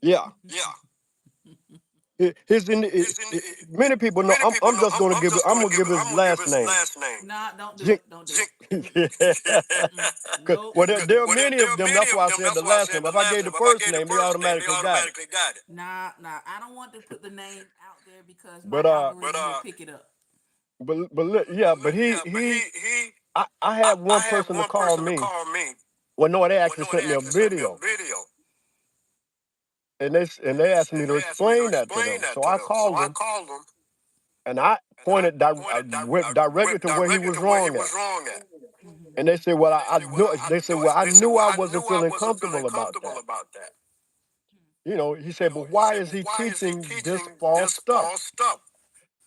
Yeah. Yeah. His in His in, many people know. many people I'm know. just going to I'm give it. just I'm gonna going to give give it. his I'm gonna give last his name. last name. Nah, don't do Jink. it. Don't do it. Yeah. Nope. Well, Mm-mm. there are Well, many there of are them. many That's of why I them. said That's the why I last said name. the If I last gave name. the If I first gave the name, they first name, they automatically got it. automatically got it. Nah, I don't want to put the name out there because my But algorithm will pick it up. yeah, but Yeah, but he I had one I had person to one call person to me. call me. Well, no, they Well, actually no, they sent me a actually sent me a video, video, and they asked me and to they asked me to explain that to explain them. that So to I them. So called I them, called them, and I and I went directly went to where he directly was to where he wrong at. was wrong at. Mm-hmm. And they said, "Well, And they said, "Well, They said, well, I they said, knew well, I I knew wasn't I feeling wasn't feeling comfortable about comfortable that." about that." He said, "But He why said, is "But he why is he teaching this teaching false this stuff?" false stuff?"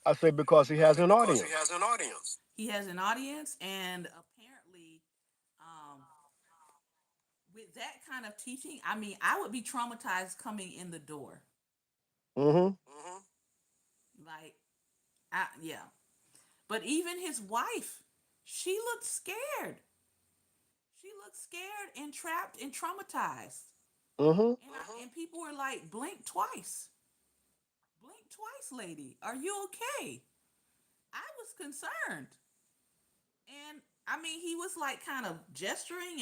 I said, "Because he I has said, an "Because he audience." has an audience. He has an audience, and apparently, um, with that kind of teaching, I mean, I would be traumatized coming in the door. Mm-hmm. Mm-hmm. Like, yeah. But even his wife, she looked scared. She looked scared and trapped and traumatized. Mm-hmm. And people were like, blink twice. Blink twice, lady. Are you okay? I was concerned. And I mean, he was like kind of gesturing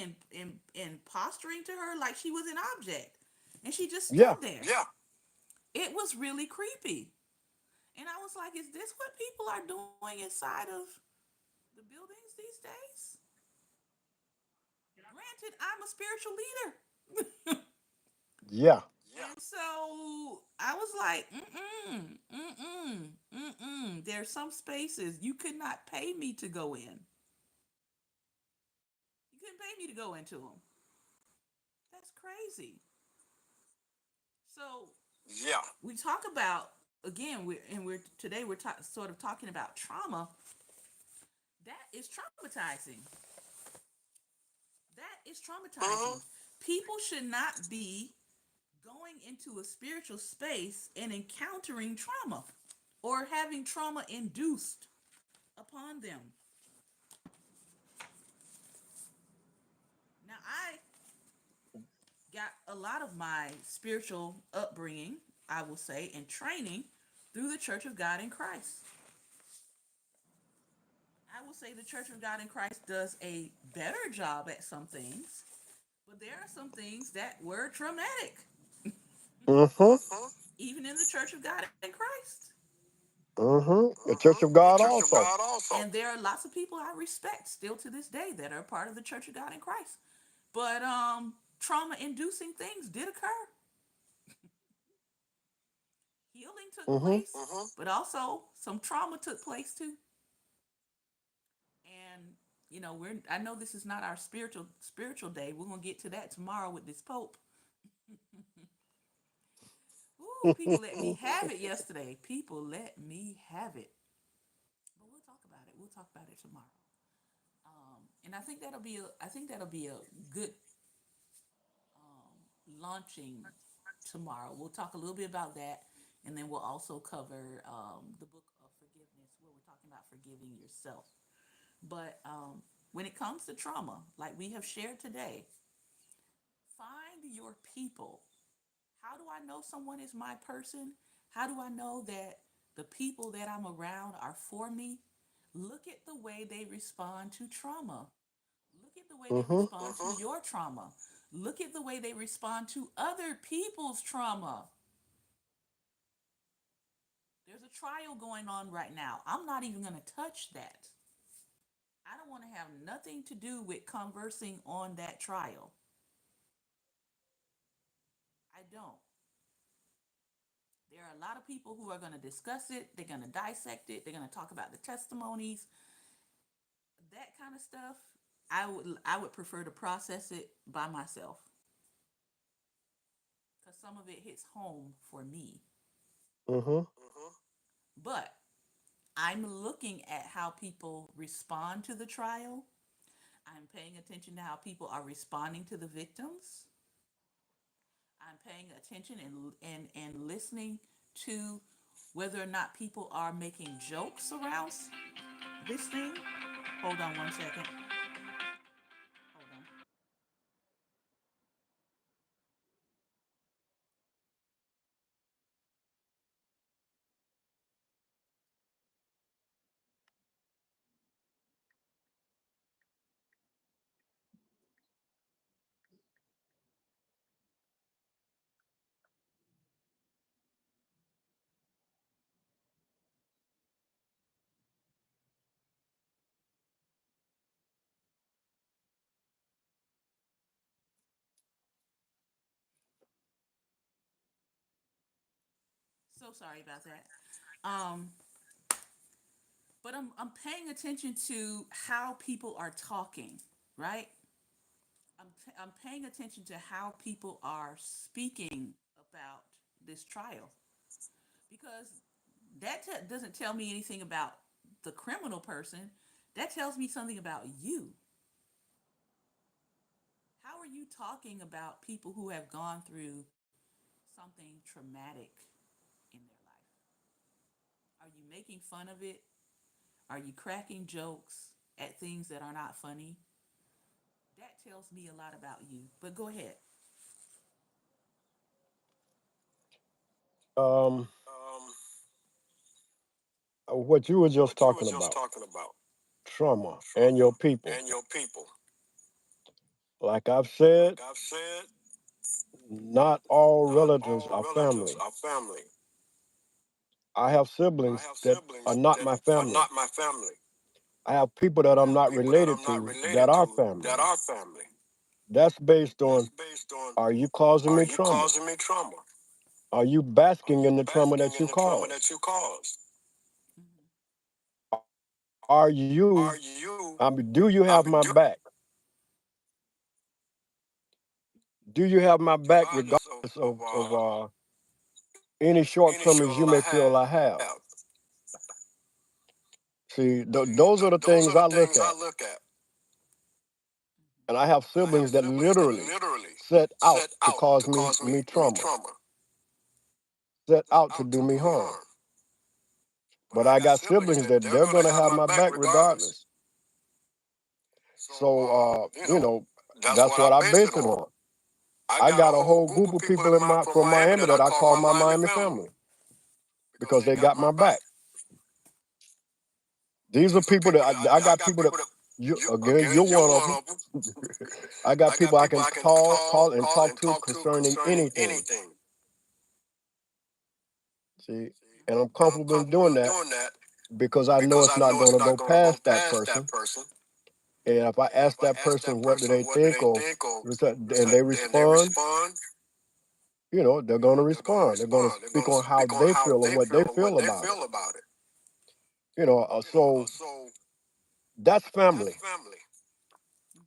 and posturing to her like she was an object. And she just Yeah. stood there. Yeah. It was really creepy. And I was like, is this what people are doing inside of the buildings these days? Granted, I'm a spiritual leader. Yeah. Yeah. And so I was like, mm-mm. There's some spaces you could not pay me to go in. You couldn't pay me to go into them. That's crazy. So yeah, we talk about again, we're today we're sort of talking about trauma. That is traumatizing. That is traumatizing. People should not be going into a spiritual space and encountering trauma or having trauma induced upon them. Now, I got a lot of my spiritual upbringing, I will say, and training through the Church of God in Christ. I will say the Church of God in Christ does a better job at some things, but there are some things that were traumatic, Mm-hmm. even in the Church of God in Christ. Mm-hmm. The Church of The God Church of also. God also. And there are lots of people I respect still to this day that are part of the Church of God in Christ. But trauma inducing things did occur. Healing took Mm-hmm. place, but also some trauma took place too. And I know this is not our spiritual day. We're gonna get to that tomorrow with this Pope. Ooh, people let me have it yesterday. People let me have it. But we'll talk about it. We'll talk about it tomorrow. And I think that'll be a good launching tomorrow. We'll talk a little bit about that, and then we'll also cover the book of forgiveness, where we're talking about forgiving yourself. But when it comes to trauma, like we have shared today, find your people. How do I know someone is my person? How do I know that the people that I'm around are for me? Look at the way they respond to trauma. Look at the way they Mm-hmm. respond to your trauma. Look at the way they respond to other people's trauma. There's a trial going on right now. I'm not even going to touch that. I don't want to have nothing to do with conversing on that trial. I don't. There are a lot of people who are going to discuss it, they're going to dissect it, they're going to talk about the testimonies, that kind of stuff. I would prefer to process it by myself cuz some of it hits home for me. Mm-hmm. But I'm looking at how people respond to the trial. I'm paying attention to how people are responding to the victims. I'm paying attention and listening to whether or not people are making jokes around this thing. Hold on one second. Hold on. So sorry about that. Um, but I'm paying attention to how people are talking, right? I'm paying attention to how people are speaking about this trial because doesn't tell me anything about the criminal person. That tells me something about you. How are you talking about people who have gone through something traumatic in their life? Are you making fun of it? Are you cracking jokes at things that are not funny? That tells me a lot about you. But go ahead. Um, what you were just talking about, trauma and your people. Like I've said, not all relatives are family. I have siblings that are not my family. I have people that I'm not related to that are family. That's based on, are you causing me trauma? Are you basking in the trauma that you caused? Mhm. Are you, do you have my back? Do you have my back regardless of any shortcomings you may feel I have? See, those are the things I look at. And I have siblings that literally set out to cause me trauma, set out to do me harm. But I got siblings that they're going to have my back regardless. So, that's what I base it on. I got a whole group of people from Miami that I call my Miami family because they got my back. These are people that I got people that you again. You're one of them. I got people I can call and talk to concerning anything. See, and I'm comfortable in doing that because I know it's not going to go past that person. And if I ask that person what do they think or and they respond, they're going to respond. They're going to speak on how they feel or what they feel about it. So that's family. Mhm.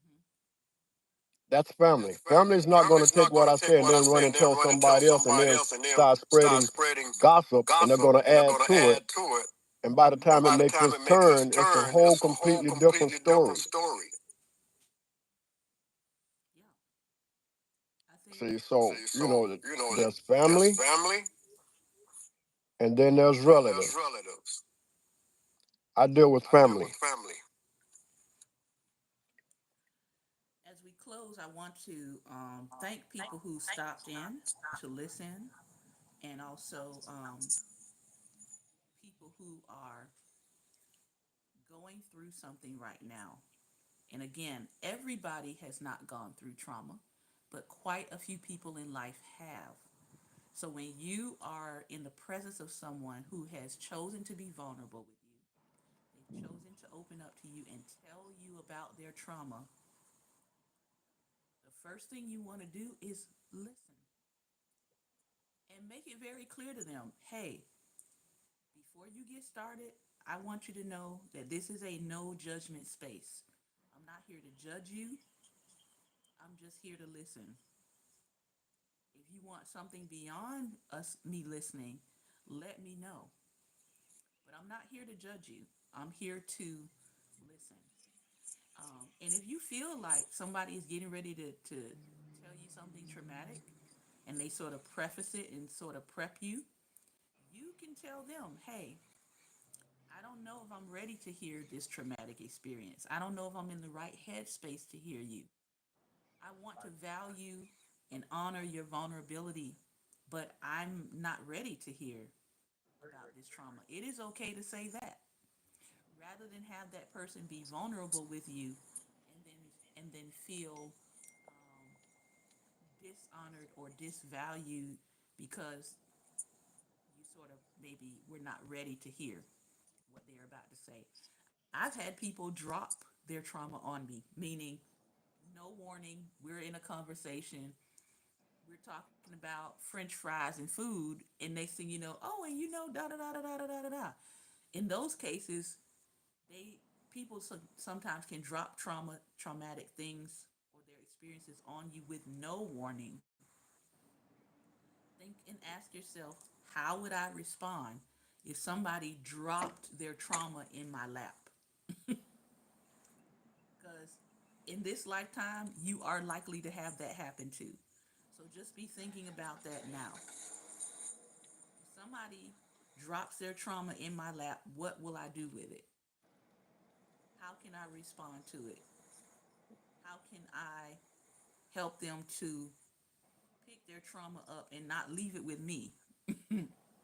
That's family. Family is not going to take what I say and then run and tell somebody else and then start spreading gossip and they're going to add to it. And by the Mhm. time it makes its turn, it's a whole completely different story. Yeah. I think See, so, there's family and then there's relatives. I deal with family. as we close, I want to thank people who stopped in to listen and also people who are going through something right now. And again, everybody has not gone through trauma, but quite a few people in life have. So when you are in the presence of someone who has chosen to be vulnerable with you, they've chosen to open up to you and tell you about their trauma, the first thing you want to do is listen and make it very clear to them, hey, before you get started, I want you to know that this is a no judgment space. I'm not here to judge you. I'm just here to listen. If you want something beyond me listening, let me know. But I'm not here to judge you. I'm here to listen. And if you feel like somebody is getting ready to tell you something traumatic and they sort of preface it and sort of prep you, you can tell them, hey, I don't know if I'm ready to hear this traumatic experience. I don't know if I'm in the right headspace to hear you. I want to value and honor your vulnerability, but I'm not ready to hear about this trauma. It is okay to say that rather than have that person be vulnerable with you and then feel um, dishonored or disvalued because you sort of maybe were not ready to hear what they're about to say. I've had people drop their trauma on me, meaning no warning. We're in a conversation. We're talking about French fries and food, and next thing you know, oh, and you know, da da da da da da da da da. In those cases, they people sometimes can drop traumatic things or their experiences on you with no warning. Think and ask yourself, how would I respond if somebody dropped their trauma in my lap? Because in this lifetime, you are likely to have that happen too. So just be thinking about that now. If somebody drops their trauma in my lap, what will I do with it? How can I respond to it? How can I help them to pick their trauma up and not leave it with me?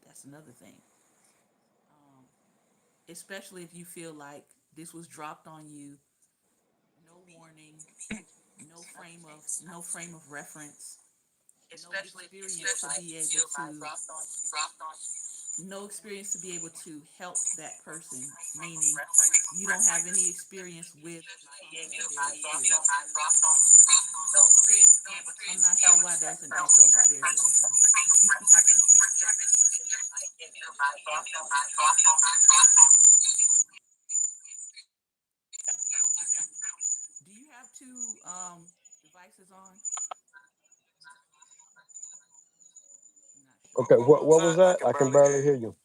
That's another thing. Um, Especially if you feel like this was dropped on you, no warning, no frame of reference, no experience to be able to no experience to be able to help that person, meaning you don't have any experience with the trauma that they're experiencing. I'm not sure why there's an echo, but there's an echo. Do you have two devices on? I'm not sure. Okay, what was that? I can barely hear you.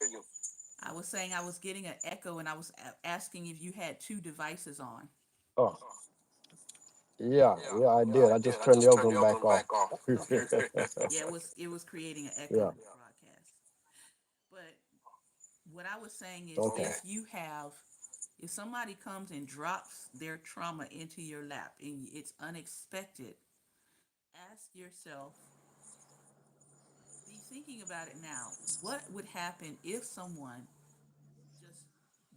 I was saying I was getting an echo and I was asking if you had two devices on. Oh, yeah, I did. I just turned the other one back off. Okay. Yeah, it was creating an echo Yeah. in the broadcast. But what I was saying is Okay. if somebody comes and drops their trauma into your lap and it's unexpected, ask yourself, be thinking about it now. What would happen if someone just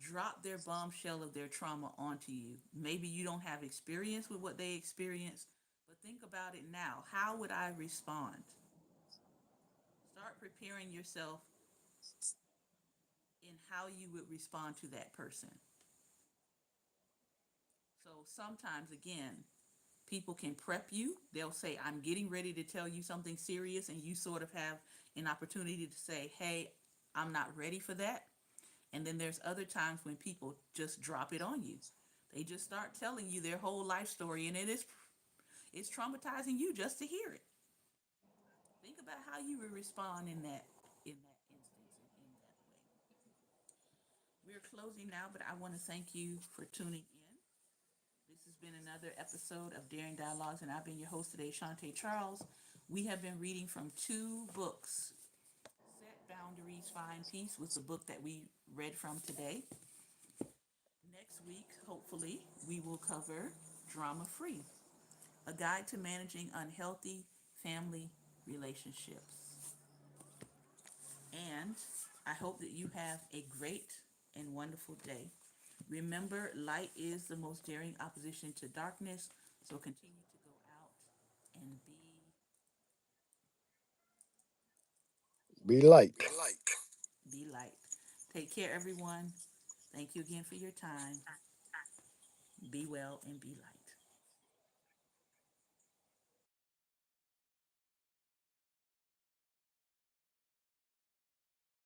dropped their bombshell of their trauma onto you? Maybe you don't have experience with what they experienced, but think about it now. How would I respond? Start preparing yourself in how you would respond to that person. So sometimes, again, people can prep you. They'll say, I'm getting ready to tell you something serious, and you sort of have an opportunity to say, hey, I'm not ready for that. And then there's other times when people just drop it on you. They just start telling you their whole life story, and it's traumatizing you just to hear it. Think about how you would respond in that instance and in that way. We're closing now, but I want to thank you for tuning in. This has been another episode of Daring Dialogues, and I've been your host today, Shantae Charles. We have been reading from two books. Set Boundaries, Find Peace was the book that we read from today. Next week, hopefully, we will cover Drama Free, a guide to managing unhealthy family relationships. And I hope that you have a great and wonderful day. Remember, light is the most daring opposition to darkness, so continue to go out and Be light. be light. Take care, everyone. Thank you again for your time. Be well and be light.